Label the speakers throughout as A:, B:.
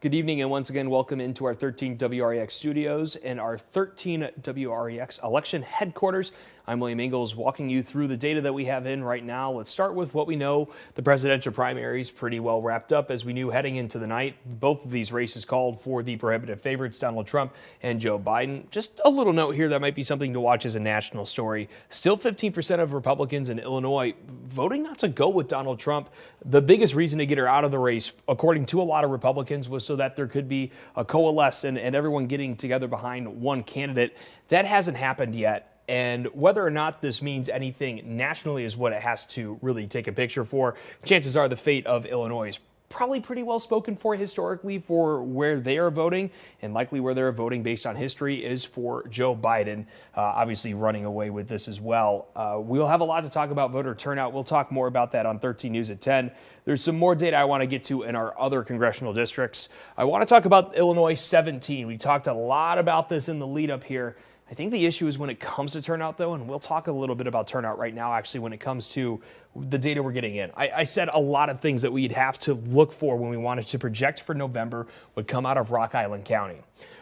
A: Good evening, and once again, welcome into our 13 WREX studios and our 13 WREX election headquarters. I'm William Ingalls, walking you through the data that we have in right now. Let's start with what we know. The presidential primaries pretty well wrapped up, as we knew heading into the night. Both of these races called for the prohibitive favorites, Donald Trump and Joe Biden. Just a little note here that might be something to watch as a national story. Still 15% of Republicans in Illinois voting not to go with Donald Trump. The biggest reason to get her out of the race, according to a lot of Republicans, was so that there could be a coalesce and everyone getting together behind one candidate. That hasn't happened yet. And whether or not this means anything nationally is what it has to really take a picture for. Chances are the fate of Illinois is probably pretty well spoken for historically for where they are voting, and likely where they're voting based on history is for Joe Biden, obviously running away with this as well. We'll have a lot to talk about voter turnout. We'll talk more about that on 13 News at 10. There's some more data I want to get to in our other congressional districts. I want to talk about Illinois 17. We talked a lot about this in the lead up here. I think the issue is when it comes to turnout, though, and we'll talk a little bit about turnout right now, actually, when it comes to the data we're getting in. I said a lot of things that we'd have to look for when we wanted to project for November would come out of Rock Island County.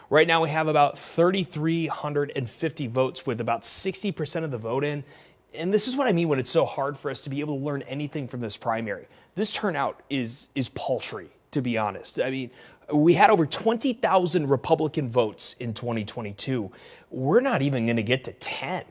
A: Right now, we have about 3,350 votes with about 60% of the vote in. And this is what I mean when it's so hard for us to be able to learn anything from this primary. This turnout is paltry, to be honest. I mean, we had over 20,000 Republican votes in 2022. We're not even going to get to 10.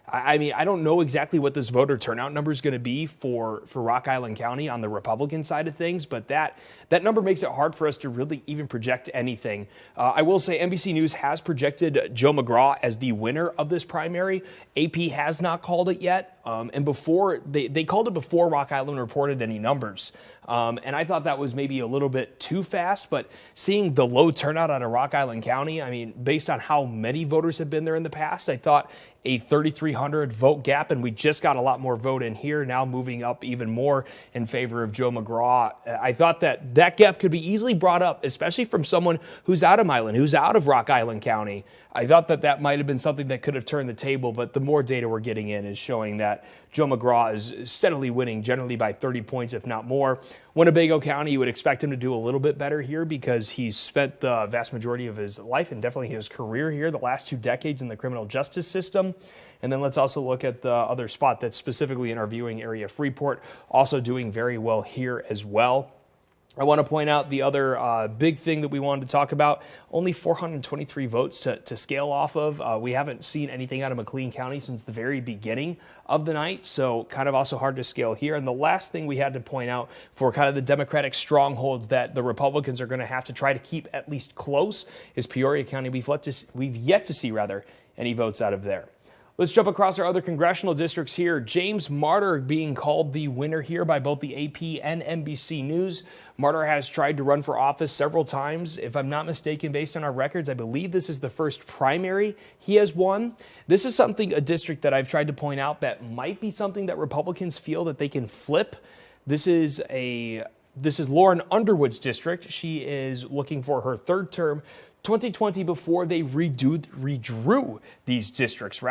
A: I mean, I don't know exactly what this voter turnout number is going to be for Rock Island County on the Republican side of things, but that number makes it hard for us to really even project anything. I will say NBC News has projected Joe McGraw as the winner of this primary. AP has not called it yet, and before they called it before Rock Island reported any numbers. And I thought that was maybe a little bit too fast, but seeing the low turnout out of Rock Island County, I mean, based on how many voters have been there in the past, I thought a 3,300 vote gap, and we just got a lot more vote in here, now moving up even more in favor of Joe McGraw. I thought that gap could be easily brought up, especially from someone who's out of Milan, who's out of Rock Island County. I thought that might have been something that could have turned the table, but the more data we're getting in is showing that Joe McGraw is steadily winning, generally by 30 points, if not more. Winnebago County, you would expect him to do a little bit better here because he's spent the vast majority of his life and definitely his career here, the last 2 decades in the criminal justice system. And then let's also look at the other spot that's specifically in our viewing area, Freeport, also doing very well here as well. I want to point out the other big thing that we wanted to talk about, only 423 votes to scale off of. We haven't seen anything out of McLean County since the very beginning of the night, so kind of also hard to scale here. And the last thing we had to point out for kind of the Democratic strongholds that the Republicans are going to have to try to keep at least close is Peoria County. We've yet to see any votes out of there. Let's jump across our other congressional districts here. James Marder being called the winner here by both the AP and NBC News. Marder has tried to run for office several times. If I'm not mistaken, based on our records, I believe this is the first primary he has won. This is a district that I've tried to point out that might be something that Republicans feel that they can flip. This is Lauren Underwood's district. She is looking for her 3rd term. 2020, before they redrew these districts,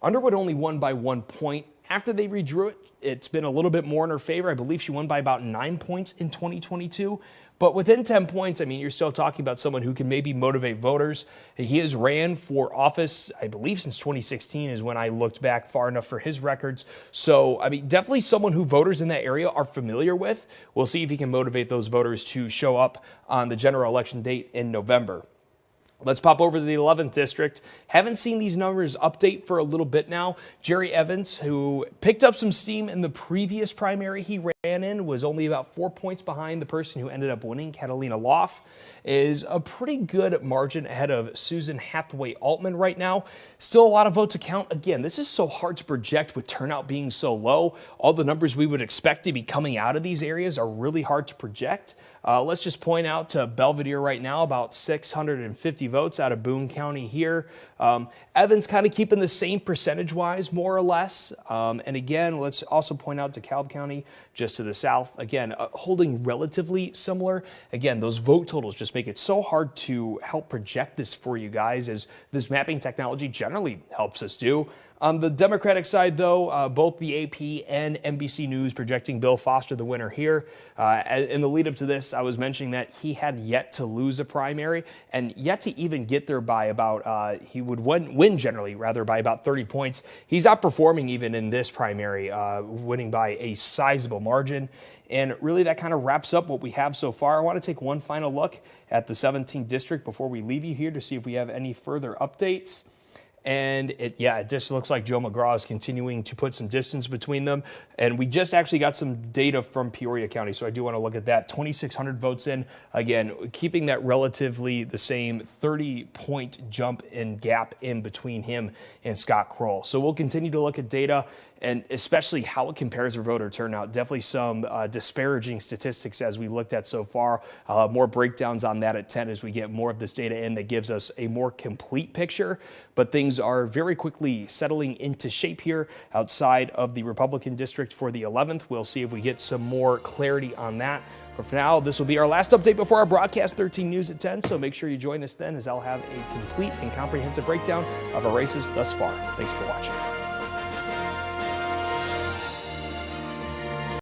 A: Underwood only won by 1 point. After they redrew it, it's been a little bit more in her favor. I believe she won by about 9 points in 2022. But within 10 points, I mean, you're still talking about someone who can maybe motivate voters. He has ran for office, I believe, since 2016 is when I looked back far enough for his records. So, I mean, definitely someone who voters in that area are familiar with. We'll see if he can motivate those voters to show up on the general election date in November. Let's pop over to the 11th district. Haven't seen these numbers update for a little bit now. Jerry Evans, who picked up some steam in the previous primary he ran in, was only about 4 points behind the person who ended up winning, Catalina Loff, is a pretty good margin ahead of Susan Hathaway Altman right now. Still a lot of votes to count. Again, this is so hard to project with turnout being so low. All the numbers we would expect to be coming out of these areas are really hard to project. Let's just point out to Belvedere right now, about 650 votes out of Boone County here. Evans kind of keeping the same percentage-wise, more or less. And again, let's also point out DeKalb County, just to the south, again, holding relatively similar. Again, those vote totals just make it so hard to help project this for you guys, as this mapping technology generally helps us do. On the Democratic side, though, both the AP and NBC News projecting Bill Foster the winner here. In the lead up to this, I was mentioning that he had yet to lose a primary and yet to even get there by about, he would win generally, rather, by about 30 points. He's outperforming even in this primary, winning by a sizable margin. And really, that kind of wraps up what we have so far. I want to take one final look at the 17th district before we leave you here to see if we have any further updates. And it just looks like Joe McGraw is continuing to put some distance between them. And we just actually got some data from Peoria County, so I do want to look at that. 2,600 votes in. Again, keeping that relatively the same 30-point jump in gap in between him and Scott Kroll. So we'll continue to look at data and especially how it compares to voter turnout. Definitely some disparaging statistics as we looked at so far. More breakdowns on that at 10 as we get more of this data in that gives us a more complete picture. But things are very quickly settling into shape here outside of the Republican district for the 11th. We'll see if we get some more clarity on that. But for now, this will be our last update before our broadcast 13 News at 10. So make sure you join us then as I'll have a complete and comprehensive breakdown of our races thus far. Thanks for watching.